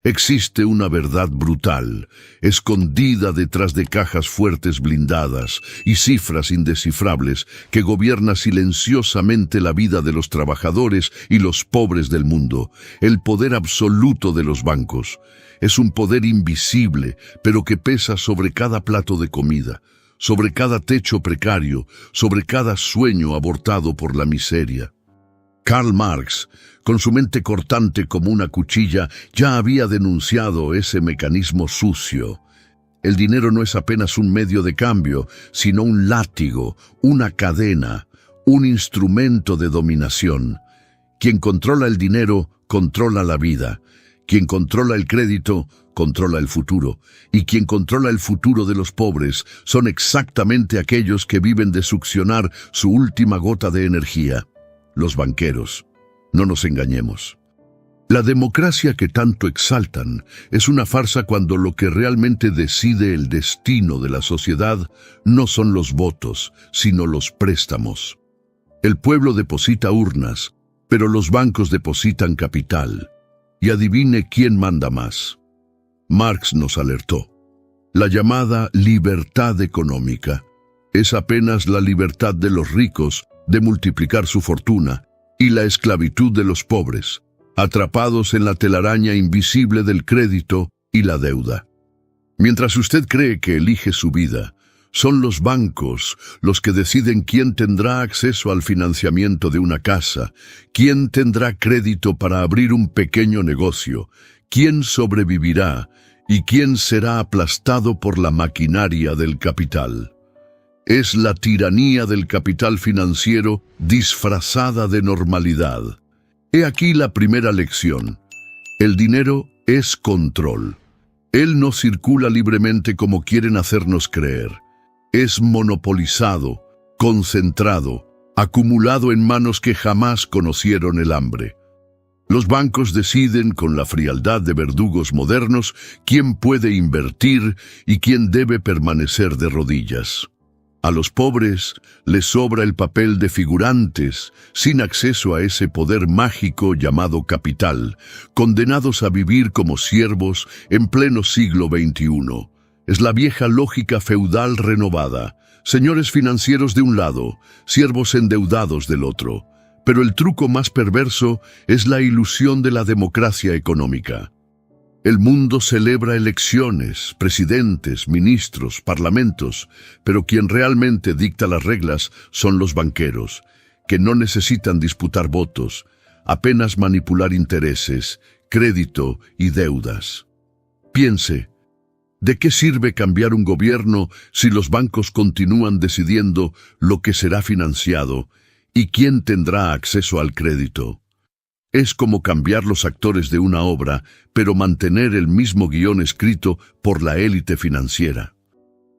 Existe una verdad brutal, escondida detrás de cajas fuertes blindadas y cifras indescifrables, que gobierna silenciosamente la vida de los trabajadores y los pobres del mundo. El poder absoluto de los bancos es un poder invisible, pero que pesa sobre cada plato de comida, sobre cada techo precario, sobre cada sueño abortado por la miseria. Karl Marx, con su mente cortante como una cuchilla, ya había denunciado ese mecanismo sucio. El dinero no es apenas un medio de cambio, sino un látigo, una cadena, un instrumento de dominación. Quien controla el dinero, controla la vida. Quien controla el crédito, controla el futuro. Y quien controla el futuro de los pobres son exactamente aquellos que viven de succionar su última gota de energía. Los banqueros. No nos engañemos. La democracia que tanto exaltan es una farsa cuando lo que realmente decide el destino de la sociedad no son los votos, sino los préstamos. El pueblo deposita urnas, pero los bancos depositan capital. Y adivine quién manda más. Marx nos alertó. La llamada libertad económica es apenas la libertad de los ricos de multiplicar su fortuna y la esclavitud de los pobres, atrapados en la telaraña invisible del crédito y la deuda. Mientras usted cree que elige su vida, son los bancos los que deciden quién tendrá acceso al financiamiento de una casa, quién tendrá crédito para abrir un pequeño negocio, quién sobrevivirá y quién será aplastado por la maquinaria del capital. Es la tiranía del capital financiero disfrazada de normalidad. He aquí la primera lección. El dinero es control. Él no circula libremente como quieren hacernos creer. Es monopolizado, concentrado, acumulado en manos que jamás conocieron el hambre. Los bancos deciden con la frialdad de verdugos modernos quién puede invertir y quién debe permanecer de rodillas. A los pobres les sobra el papel de figurantes, sin acceso a ese poder mágico llamado capital, condenados a vivir como siervos en pleno siglo XXI. Es la vieja lógica feudal renovada, señores financieros de un lado, siervos endeudados del otro. Pero el truco más perverso es la ilusión de la democracia económica. El mundo celebra elecciones, presidentes, ministros, parlamentos, pero quien realmente dicta las reglas son los banqueros, que no necesitan disputar votos, apenas manipular intereses, crédito y deudas. Piense, ¿de qué sirve cambiar un gobierno si los bancos continúan decidiendo lo que será financiado y quién tendrá acceso al crédito? Es como cambiar los actores de una obra, pero mantener el mismo guión escrito por la élite financiera.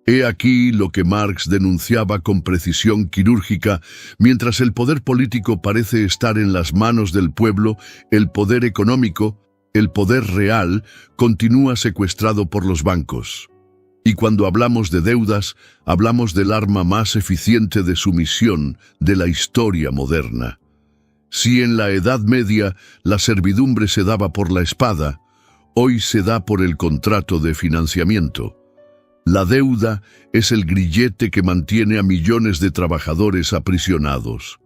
He aquí lo que Marx denunciaba con precisión quirúrgica: mientras el poder político parece estar en las manos del pueblo, el poder económico, el poder real, continúa secuestrado por los bancos. Y cuando hablamos de deudas, hablamos del arma más eficiente de sumisión de la historia moderna. Si en la Edad Media la servidumbre se daba por la espada, hoy se da por el contrato de financiamiento. La deuda es el grillete que mantiene a millones de trabajadores aprisionados.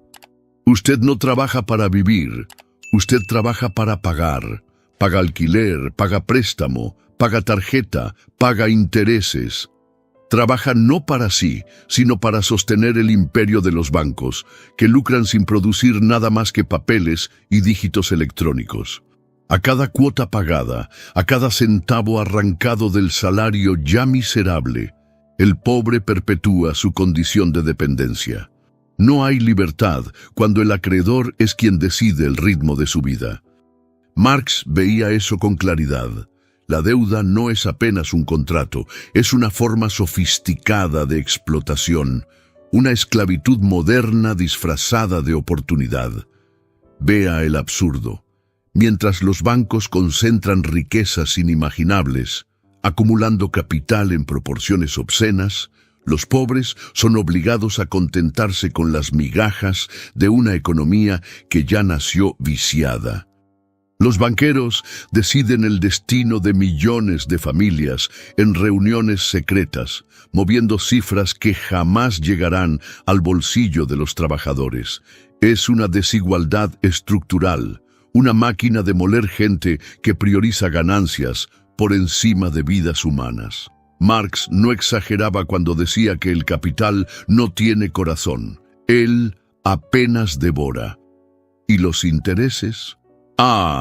Usted no trabaja para vivir, usted trabaja para pagar. Paga alquiler, paga préstamo, paga tarjeta, paga intereses. Trabaja no para sí, sino para sostener el imperio de los bancos, que lucran sin producir nada más que papeles y dígitos electrónicos. A cada cuota pagada, a cada centavo arrancado del salario ya miserable, el pobre perpetúa su condición de dependencia. No hay libertad cuando el acreedor es quien decide el ritmo de su vida. Marx veía eso con claridad. La deuda no es apenas un contrato, es una forma sofisticada de explotación, una esclavitud moderna disfrazada de oportunidad. Vea el absurdo. Mientras los bancos concentran riquezas inimaginables, acumulando capital en proporciones obscenas, los pobres son obligados a contentarse con las migajas de una economía que ya nació viciada. Los banqueros deciden el destino de millones de familias en reuniones secretas, moviendo cifras que jamás llegarán al bolsillo de los trabajadores. Es una desigualdad estructural, una máquina de moler gente que prioriza ganancias por encima de vidas humanas. Marx no exageraba cuando decía que el capital no tiene corazón. Él apenas devora. ¿Y los intereses?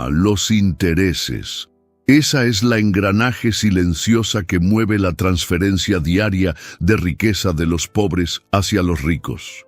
Los intereses. Esa es la engranaje silenciosa que mueve la transferencia diaria de riqueza de los pobres hacia los ricos.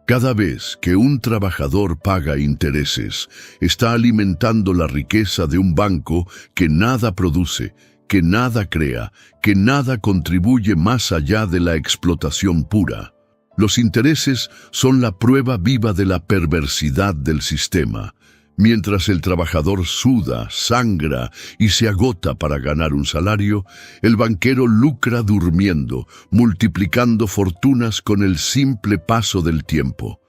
Cada vez que un trabajador paga intereses, está alimentando la riqueza de un banco que nada produce, que nada crea, que nada contribuye más allá de la explotación pura. Los intereses son la prueba viva de la perversidad del sistema. Mientras el trabajador suda, sangra y se agota para ganar un salario, el banquero lucra durmiendo, multiplicando fortunas con el simple paso del tiempo.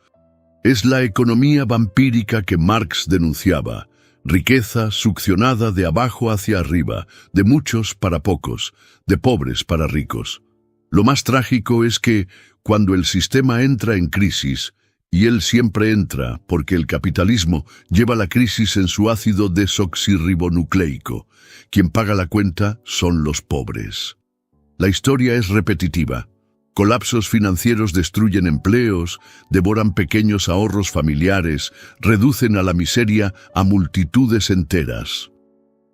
Es la economía vampírica que Marx denunciaba, riqueza succionada de abajo hacia arriba, de muchos para pocos, de pobres para ricos. Lo más trágico es que, cuando el sistema entra en crisis, y él siempre entra porque el capitalismo lleva la crisis en su ácido desoxirribonucleico. Quien paga la cuenta son los pobres. La historia es repetitiva. Colapsos financieros destruyen empleos, devoran pequeños ahorros familiares, reducen a la miseria a multitudes enteras.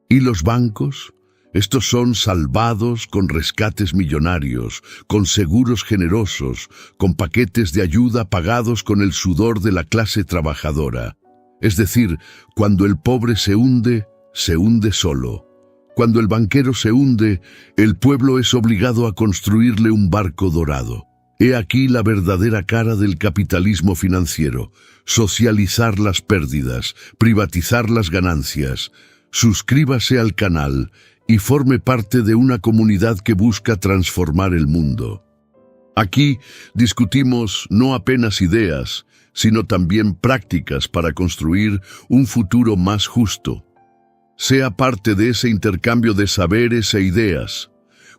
¿Y los bancos? Estos son salvados con rescates millonarios, con seguros generosos, con paquetes de ayuda pagados con el sudor de la clase trabajadora. Es decir, cuando el pobre se hunde solo. Cuando el banquero se hunde, el pueblo es obligado a construirle un barco dorado. He aquí la verdadera cara del capitalismo financiero: socializar las pérdidas, privatizar las ganancias. Suscríbase al canal y forme parte de una comunidad que busca transformar el mundo. Aquí discutimos no apenas ideas, sino también prácticas para construir un futuro más justo. Sea parte de ese intercambio de saberes e ideas.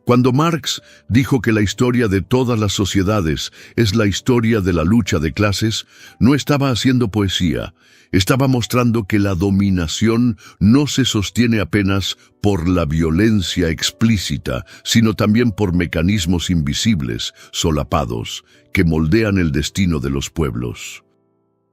Cuando Marx dijo que la historia de todas las sociedades es la historia de la lucha de clases, no estaba haciendo poesía, estaba mostrando que la dominación no se sostiene apenas por la violencia explícita, sino también por mecanismos invisibles, solapados, que moldean el destino de los pueblos.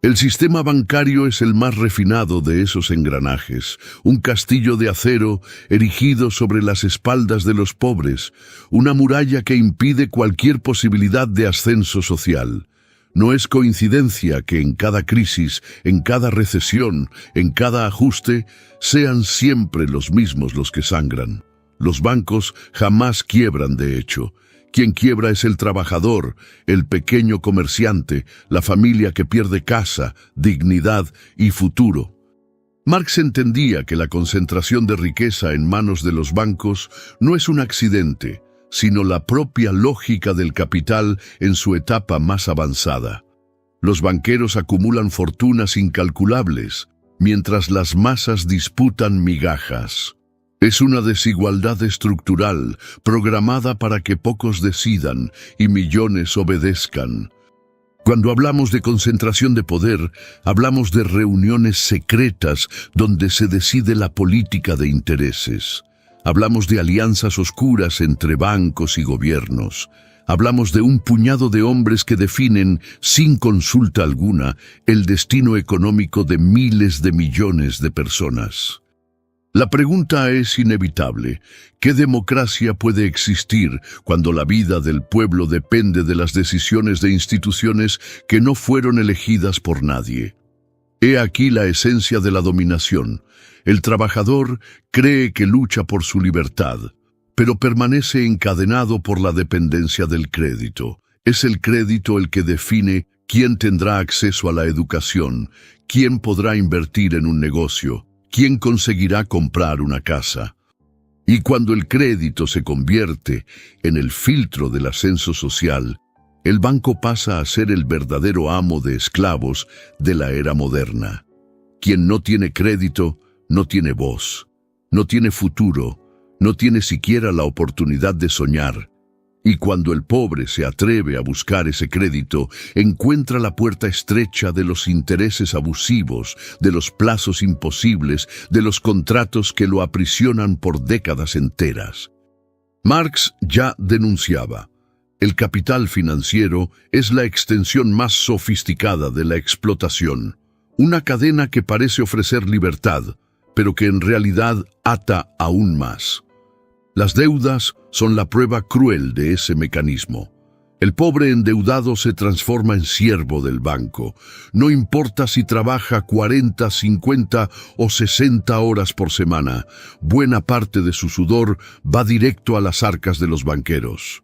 El sistema bancario es el más refinado de esos engranajes, un castillo de acero erigido sobre las espaldas de los pobres, una muralla que impide cualquier posibilidad de ascenso social. No es coincidencia que en cada crisis, en cada recesión, en cada ajuste, sean siempre los mismos los que sangran. Los bancos jamás quiebran, de hecho. Quien quiebra es el trabajador, el pequeño comerciante, la familia que pierde casa, dignidad y futuro. Marx entendía que la concentración de riqueza en manos de los bancos no es un accidente, sino la propia lógica del capital en su etapa más avanzada. Los banqueros acumulan fortunas incalculables, mientras las masas disputan migajas. Es una desigualdad estructural, programada para que pocos decidan y millones obedezcan. Cuando hablamos de concentración de poder, hablamos de reuniones secretas donde se decide la política de intereses. Hablamos de alianzas oscuras entre bancos y gobiernos. Hablamos de un puñado de hombres que definen, sin consulta alguna, el destino económico de miles de millones de personas. La pregunta es inevitable: ¿qué democracia puede existir cuando la vida del pueblo depende de las decisiones de instituciones que no fueron elegidas por nadie? He aquí la esencia de la dominación. El trabajador cree que lucha por su libertad, pero permanece encadenado por la dependencia del crédito. Es el crédito el que define quién tendrá acceso a la educación, quién podrá invertir en un negocio, quién conseguirá comprar una casa. Y cuando el crédito se convierte en el filtro del ascenso social, el banco pasa a ser el verdadero amo de esclavos de la era moderna. Quien no tiene crédito no tiene voz, no tiene futuro, no tiene siquiera la oportunidad de soñar. Y cuando el pobre se atreve a buscar ese crédito, encuentra la puerta estrecha de los intereses abusivos, de los plazos imposibles, de los contratos que lo aprisionan por décadas enteras. Marx ya denunciaba: el capital financiero es la extensión más sofisticada de la explotación, una cadena que parece ofrecer libertad, pero que en realidad ata aún más. Las deudas son la prueba cruel de ese mecanismo. El pobre endeudado se transforma en siervo del banco. No importa si trabaja 40, 50 o 60 horas por semana, buena parte de su sudor va directo a las arcas de los banqueros.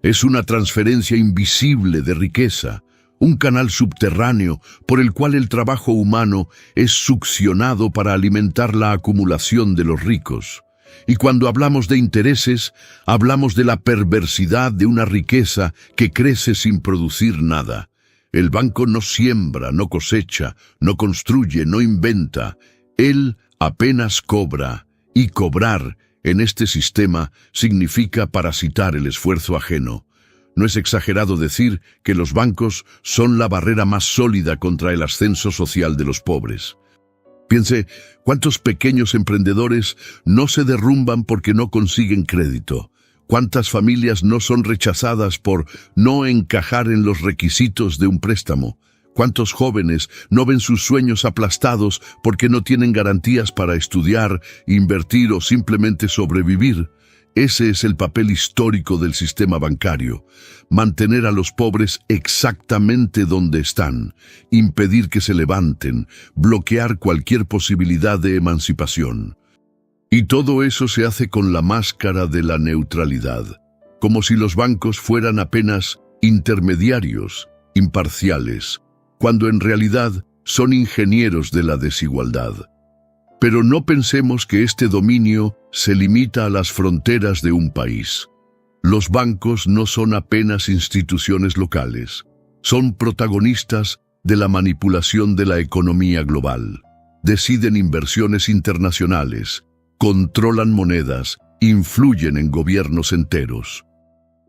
Es una transferencia invisible de riqueza, un canal subterráneo por el cual el trabajo humano es succionado para alimentar la acumulación de los ricos. Y cuando hablamos de intereses, hablamos de la perversidad de una riqueza que crece sin producir nada. El banco no siembra, no cosecha, no construye, no inventa. Él apenas cobra, y cobrar en este sistema significa parasitar el esfuerzo ajeno. No es exagerado decir que los bancos son la barrera más sólida contra el ascenso social de los pobres. Piense, ¿cuántos pequeños emprendedores no se derrumban porque no consiguen crédito? ¿Cuántas familias no son rechazadas por no encajar en los requisitos de un préstamo? ¿Cuántos jóvenes no ven sus sueños aplastados porque no tienen garantías para estudiar, invertir o simplemente sobrevivir? Ese es el papel histórico del sistema bancario: mantener a los pobres exactamente donde están, impedir que se levanten, bloquear cualquier posibilidad de emancipación. Y todo eso se hace con la máscara de la neutralidad, como si los bancos fueran apenas intermediarios, imparciales, cuando en realidad son ingenieros de la desigualdad. Pero no pensemos que este dominio se limita a las fronteras de un país. Los bancos no son apenas instituciones locales, son protagonistas de la manipulación de la economía global. Deciden inversiones internacionales, controlan monedas, influyen en gobiernos enteros.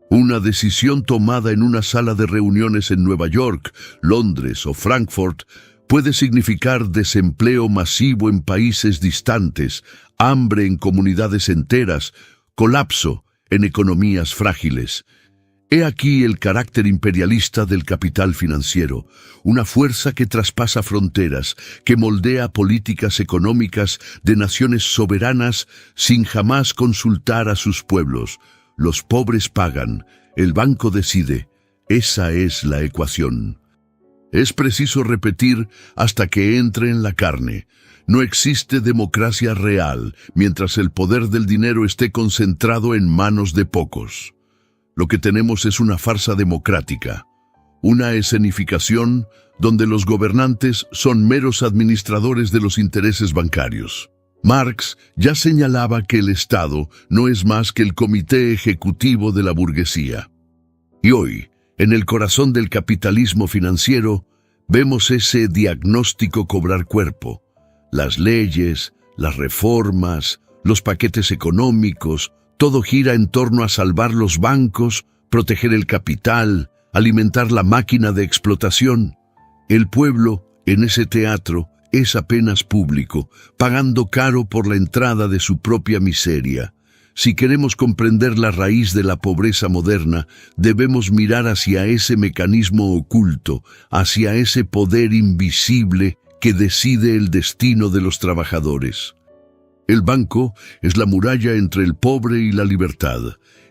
Una decisión tomada en una sala de reuniones en Nueva York, Londres o Frankfurt puede significar desempleo masivo en países distantes, hambre en comunidades enteras, colapso en economías frágiles. He aquí el carácter imperialista del capital financiero, una fuerza que traspasa fronteras, que moldea políticas económicas de naciones soberanas sin jamás consultar a sus pueblos. Los pobres pagan, el banco decide. Esa es la ecuación. Es preciso repetir hasta que entre en la carne. No existe democracia real mientras el poder del dinero esté concentrado en manos de pocos. Lo que tenemos es una farsa democrática, una escenificación donde los gobernantes son meros administradores de los intereses bancarios. Marx ya señalaba que el Estado no es más que el comité ejecutivo de la burguesía. Y hoy, en el corazón del capitalismo financiero, vemos ese diagnóstico cobrar cuerpo. Las leyes, las reformas, los paquetes económicos, todo gira en torno a salvar los bancos, proteger el capital, alimentar la máquina de explotación. El pueblo, en ese teatro, es apenas público, pagando caro por la entrada de su propia miseria. Si queremos comprender la raíz de la pobreza moderna, debemos mirar hacia ese mecanismo oculto, hacia ese poder invisible que decide el destino de los trabajadores. El banco es la muralla entre el pobre y la libertad.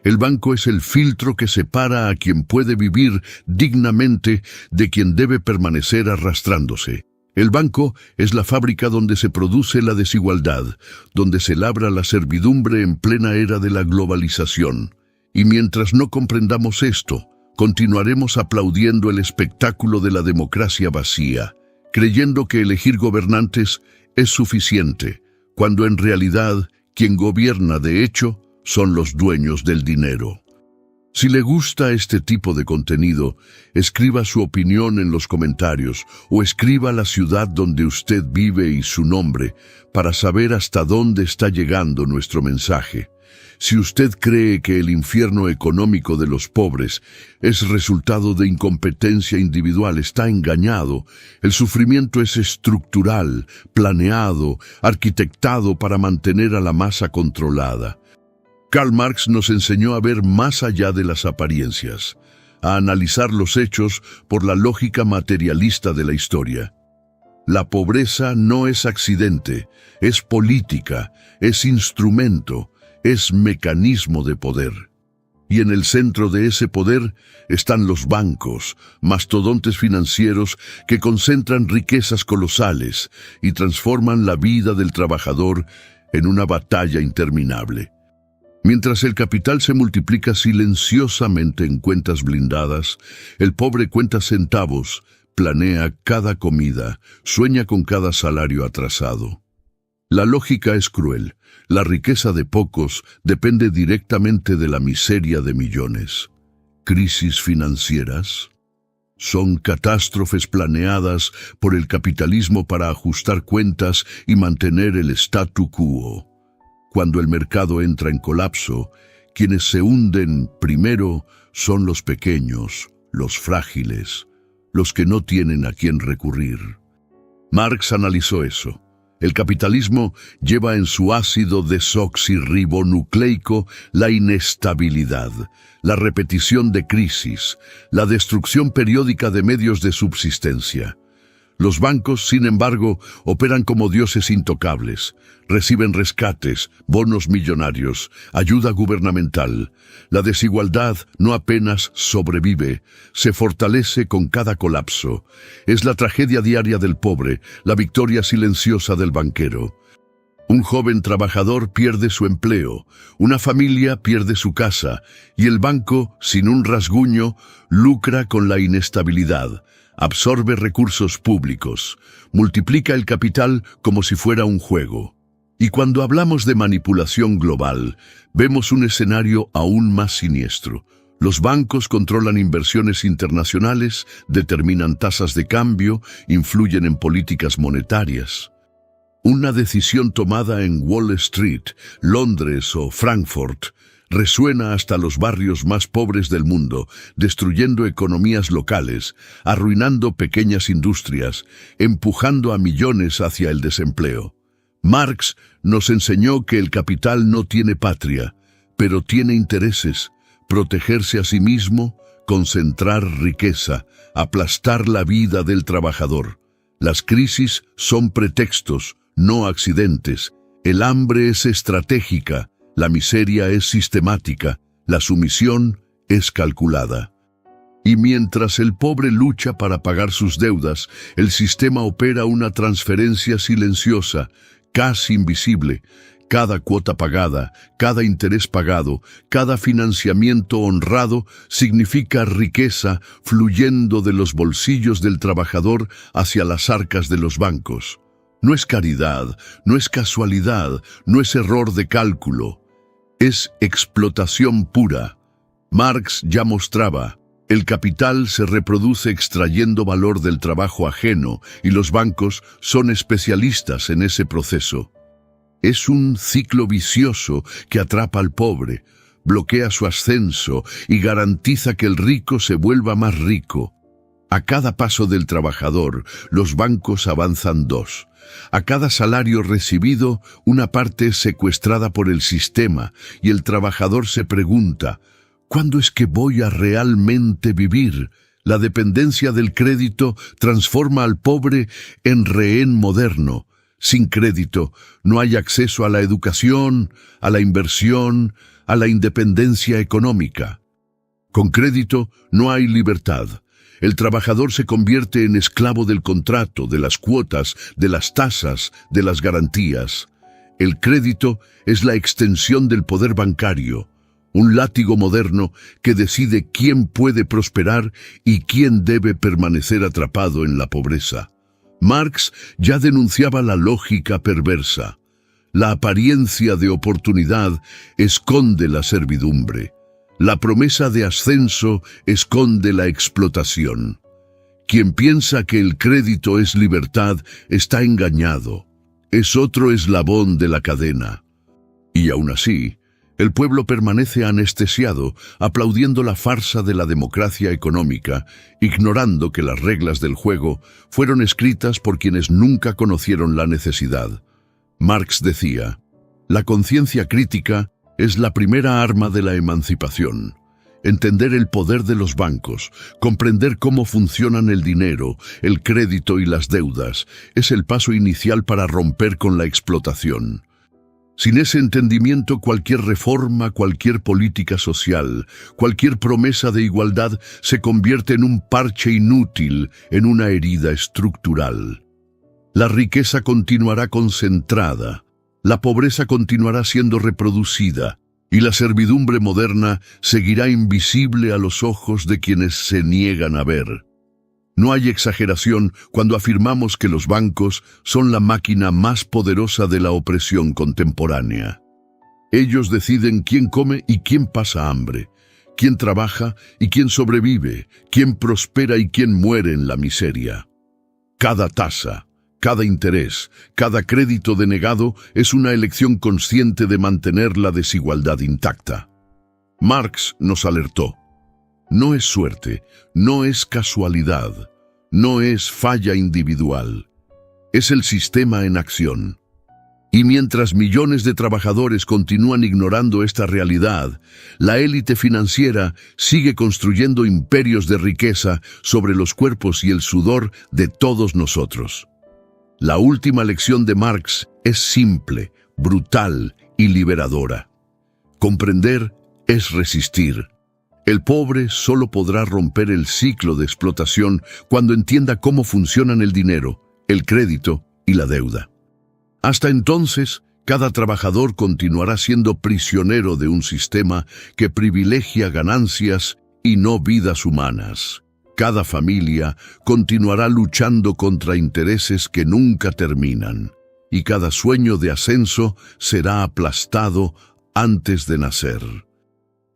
El banco es el filtro que separa a quien puede vivir dignamente de quien debe permanecer arrastrándose. El banco es la fábrica donde se produce la desigualdad, donde se labra la servidumbre en plena era de la globalización. Y mientras no comprendamos esto, continuaremos aplaudiendo el espectáculo de la democracia vacía, creyendo que elegir gobernantes es suficiente, cuando en realidad quien gobierna de hecho son los dueños del dinero. Si le gusta este tipo de contenido, escriba su opinión en los comentarios o escriba la ciudad donde usted vive y su nombre para saber hasta dónde está llegando nuestro mensaje. Si usted cree que el infierno económico de los pobres es resultado de incompetencia individual, está engañado. El sufrimiento es estructural, planeado, arquitectado para mantener a la masa controlada. Karl Marx nos enseñó a ver más allá de las apariencias, a analizar los hechos por la lógica materialista de la historia. La pobreza no es accidente, es política, es instrumento, es mecanismo de poder. Y en el centro de ese poder están los bancos, mastodontes financieros que concentran riquezas colosales y transforman la vida del trabajador en una batalla interminable. Mientras el capital se multiplica silenciosamente en cuentas blindadas, el pobre cuenta centavos, planea cada comida, sueña con cada salario atrasado. La lógica es cruel. La riqueza de pocos depende directamente de la miseria de millones. Crisis financieras son catástrofes planeadas por el capitalismo para ajustar cuentas y mantener el statu quo. Cuando el mercado entra en colapso, quienes se hunden primero son los pequeños, los frágiles, los que no tienen a quién recurrir. Marx analizó eso. El capitalismo lleva en su ácido desoxirribonucleico la inestabilidad, la repetición de crisis, la destrucción periódica de medios de subsistencia. Los bancos, sin embargo, operan como dioses intocables. Reciben rescates, bonos millonarios, ayuda gubernamental. La desigualdad no apenas sobrevive, se fortalece con cada colapso. Es la tragedia diaria del pobre, la victoria silenciosa del banquero. Un joven trabajador pierde su empleo, una familia pierde su casa, y el banco, sin un rasguño, lucra con la inestabilidad. Absorbe recursos públicos, multiplica el capital como si fuera un juego. Y cuando hablamos de manipulación global, vemos un escenario aún más siniestro. Los bancos controlan inversiones internacionales, determinan tasas de cambio, influyen en políticas monetarias. Una decisión tomada en Wall Street, Londres o Frankfurt resuena hasta los barrios más pobres del mundo, destruyendo economías locales, arruinando pequeñas industrias, empujando a millones hacia el desempleo. Marx nos enseñó que el capital no tiene patria, pero tiene intereses: protegerse a sí mismo, concentrar riqueza, aplastar la vida del trabajador. Las crisis son pretextos, no accidentes. El hambre es estratégica, la miseria es sistemática, la sumisión es calculada. Y mientras el pobre lucha para pagar sus deudas, el sistema opera una transferencia silenciosa, casi invisible. Cada cuota pagada, cada interés pagado, cada financiamiento honrado significa riqueza fluyendo de los bolsillos del trabajador hacia las arcas de los bancos. No es caridad, no es casualidad, no es error de cálculo. Es explotación pura. Marx ya mostraba: el capital se reproduce extrayendo valor del trabajo ajeno y los bancos son especialistas en ese proceso. Es un ciclo vicioso que atrapa al pobre, bloquea su ascenso y garantiza que el rico se vuelva más rico. A cada paso del trabajador, los bancos avanzan dos. A cada salario recibido, una parte es secuestrada por el sistema y el trabajador se pregunta: ¿cuándo es que voy a realmente vivir? La dependencia del crédito transforma al pobre en rehén moderno. Sin crédito no hay acceso a la educación, a la inversión, a la independencia económica. Con crédito no hay libertad. El trabajador se convierte en esclavo del contrato, de las cuotas, de las tasas, de las garantías. El crédito es la extensión del poder bancario, un látigo moderno que decide quién puede prosperar y quién debe permanecer atrapado en la pobreza. Marx ya denunciaba la lógica perversa. La apariencia de oportunidad esconde la servidumbre. La promesa de ascenso esconde la explotación. Quien piensa que el crédito es libertad está engañado. Es otro eslabón de la cadena. Y aún así, el pueblo permanece anestesiado, aplaudiendo la farsa de la democracia económica, ignorando que las reglas del juego fueron escritas por quienes nunca conocieron la necesidad. Marx decía, la conciencia crítica es la primera arma de la emancipación. Entender el poder de los bancos, comprender cómo funcionan el dinero, el crédito y las deudas, es el paso inicial para romper con la explotación. Sin ese entendimiento, cualquier reforma, cualquier política social, cualquier promesa de igualdad se convierte en un parche inútil, en una herida estructural. La riqueza continuará concentrada, la pobreza continuará siendo reproducida, y la servidumbre moderna seguirá invisible a los ojos de quienes se niegan a ver. No hay exageración cuando afirmamos que los bancos son la máquina más poderosa de la opresión contemporánea. Ellos deciden quién come y quién pasa hambre, quién trabaja y quién sobrevive, quién prospera y quién muere en la miseria. Cada tasa, cada interés, cada crédito denegado es una elección consciente de mantener la desigualdad intacta. Marx nos alertó. No es suerte, no es casualidad, no es falla individual. Es el sistema en acción. Y mientras millones de trabajadores continúan ignorando esta realidad, la élite financiera sigue construyendo imperios de riqueza sobre los cuerpos y el sudor de todos nosotros. La última lección de Marx es simple, brutal y liberadora. Comprender es resistir. El pobre solo podrá romper el ciclo de explotación cuando entienda cómo funcionan el dinero, el crédito y la deuda. Hasta entonces, cada trabajador continuará siendo prisionero de un sistema que privilegia ganancias y no vidas humanas. Cada familia continuará luchando contra intereses que nunca terminan, y cada sueño de ascenso será aplastado antes de nacer.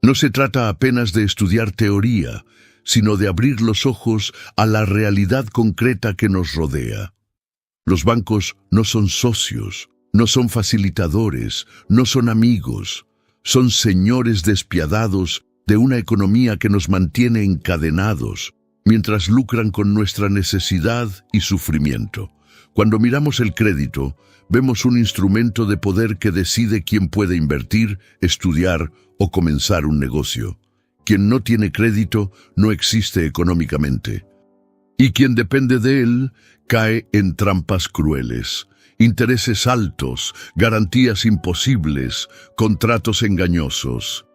No se trata apenas de estudiar teoría, sino de abrir los ojos a la realidad concreta que nos rodea. Los bancos no son socios, no son facilitadores, no son amigos, son señores despiadados de una economía que nos mantiene encadenados, mientras lucran con nuestra necesidad y sufrimiento. Cuando miramos el crédito, vemos un instrumento de poder que decide quién puede invertir, estudiar o comenzar un negocio. Quien no tiene crédito no existe económicamente. Y quien depende de él cae en trampas crueles, intereses altos, garantías imposibles, contratos engañosos.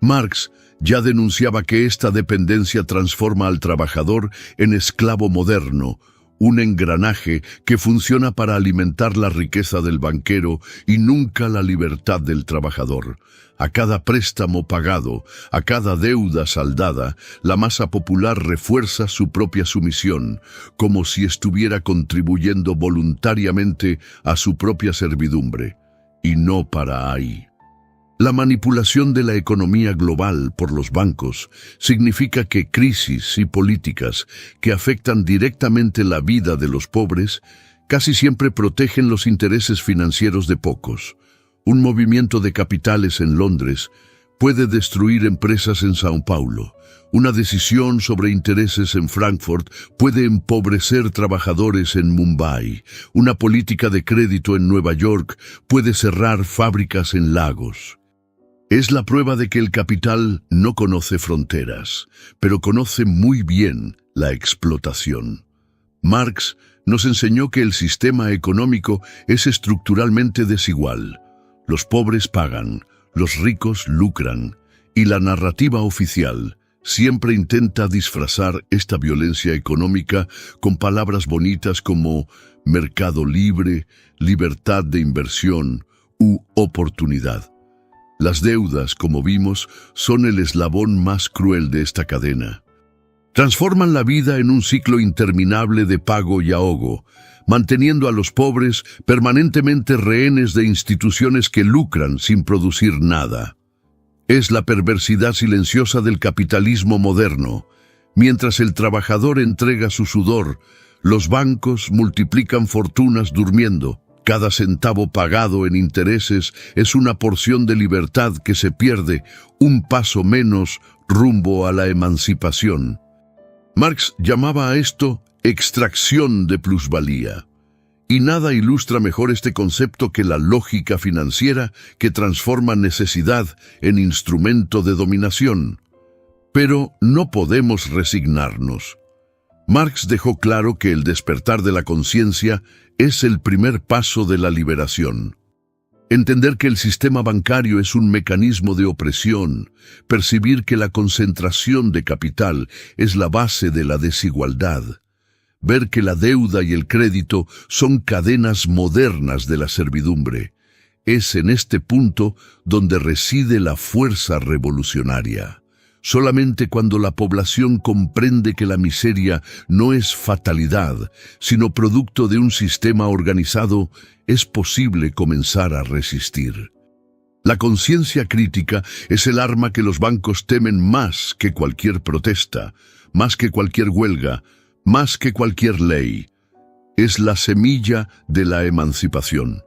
Marx ya denunciaba que esta dependencia transforma al trabajador en esclavo moderno, un engranaje que funciona para alimentar la riqueza del banquero y nunca la libertad del trabajador. A cada préstamo pagado, a cada deuda saldada, la masa popular refuerza su propia sumisión, como si estuviera contribuyendo voluntariamente a su propia servidumbre, y no para ahí. La manipulación de la economía global por los bancos significa que crisis y políticas que afectan directamente la vida de los pobres casi siempre protegen los intereses financieros de pocos. Un movimiento de capitales en Londres puede destruir empresas en Sao Paulo. Una decisión sobre intereses en Frankfurt puede empobrecer trabajadores en Mumbai. Una política de crédito en Nueva York puede cerrar fábricas en Lagos. Es la prueba de que el capital no conoce fronteras, pero conoce muy bien la explotación. Marx nos enseñó que el sistema económico es estructuralmente desigual. Los pobres pagan, los ricos lucran, y la narrativa oficial siempre intenta disfrazar esta violencia económica con palabras bonitas como mercado libre, libertad de inversión u oportunidad. Las deudas, como vimos, son el eslabón más cruel de esta cadena. Transforman la vida en un ciclo interminable de pago y ahogo, manteniendo a los pobres permanentemente rehenes de instituciones que lucran sin producir nada. Es la perversidad silenciosa del capitalismo moderno. Mientras el trabajador entrega su sudor, los bancos multiplican fortunas durmiendo. Cada centavo pagado en intereses es una porción de libertad que se pierde, un paso menos rumbo a la emancipación. Marx llamaba a esto extracción de plusvalía. Y nada ilustra mejor este concepto que la lógica financiera que transforma necesidad en instrumento de dominación. Pero no podemos resignarnos. Marx dejó claro que el despertar de la conciencia es el primer paso de la liberación. Entender que el sistema bancario es un mecanismo de opresión, percibir que la concentración de capital es la base de la desigualdad, ver que la deuda y el crédito son cadenas modernas de la servidumbre. Es en este punto donde reside la fuerza revolucionaria. Solamente cuando la población comprende que la miseria no es fatalidad, sino producto de un sistema organizado, es posible comenzar a resistir. La conciencia crítica es el arma que los bancos temen más que cualquier protesta, más que cualquier huelga, más que cualquier ley. Es la semilla de la emancipación.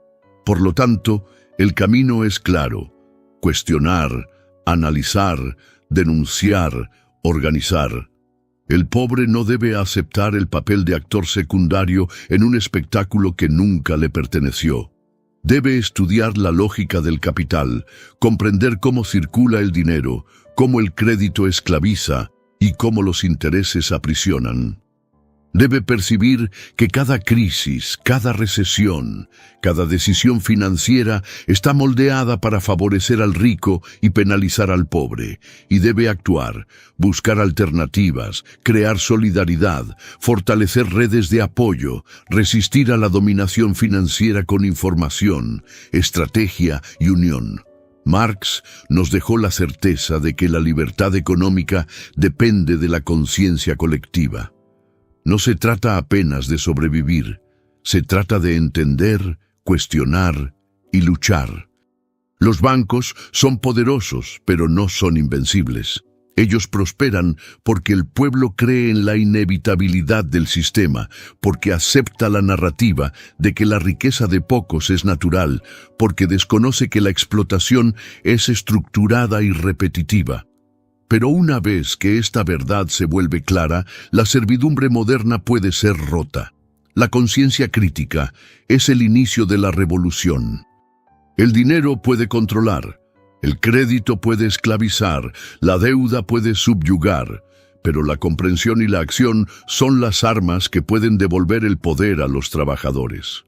Por lo tanto, el camino es claro: cuestionar, analizar, denunciar, organizar. El pobre no debe aceptar el papel de actor secundario en un espectáculo que nunca le perteneció. Debe estudiar la lógica del capital, comprender cómo circula el dinero, cómo el crédito esclaviza y cómo los intereses aprisionan. Debe percibir que cada crisis, cada recesión, cada decisión financiera está moldeada para favorecer al rico y penalizar al pobre, y debe actuar, buscar alternativas, crear solidaridad, fortalecer redes de apoyo, resistir a la dominación financiera con información, estrategia y unión. Marx nos dejó la certeza de que la libertad económica depende de la conciencia colectiva. No se trata apenas de sobrevivir, se trata de entender, cuestionar y luchar. Los bancos son poderosos, pero no son invencibles. Ellos prosperan porque el pueblo cree en la inevitabilidad del sistema, porque acepta la narrativa de que la riqueza de pocos es natural, porque desconoce que la explotación es estructurada y repetitiva. Pero una vez que esta verdad se vuelve clara, la servidumbre moderna puede ser rota. La conciencia crítica es el inicio de la revolución. El dinero puede controlar, el crédito puede esclavizar, la deuda puede subyugar, pero la comprensión y la acción son las armas que pueden devolver el poder a los trabajadores.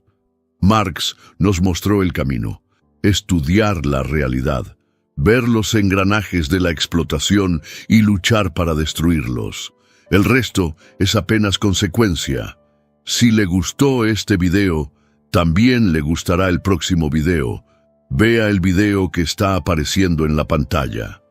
Marx nos mostró el camino: estudiar la realidad, ver los engranajes de la explotación y luchar para destruirlos. El resto es apenas consecuencia. Si le gustó este video, también le gustará el próximo video. Vea el video que está apareciendo en la pantalla.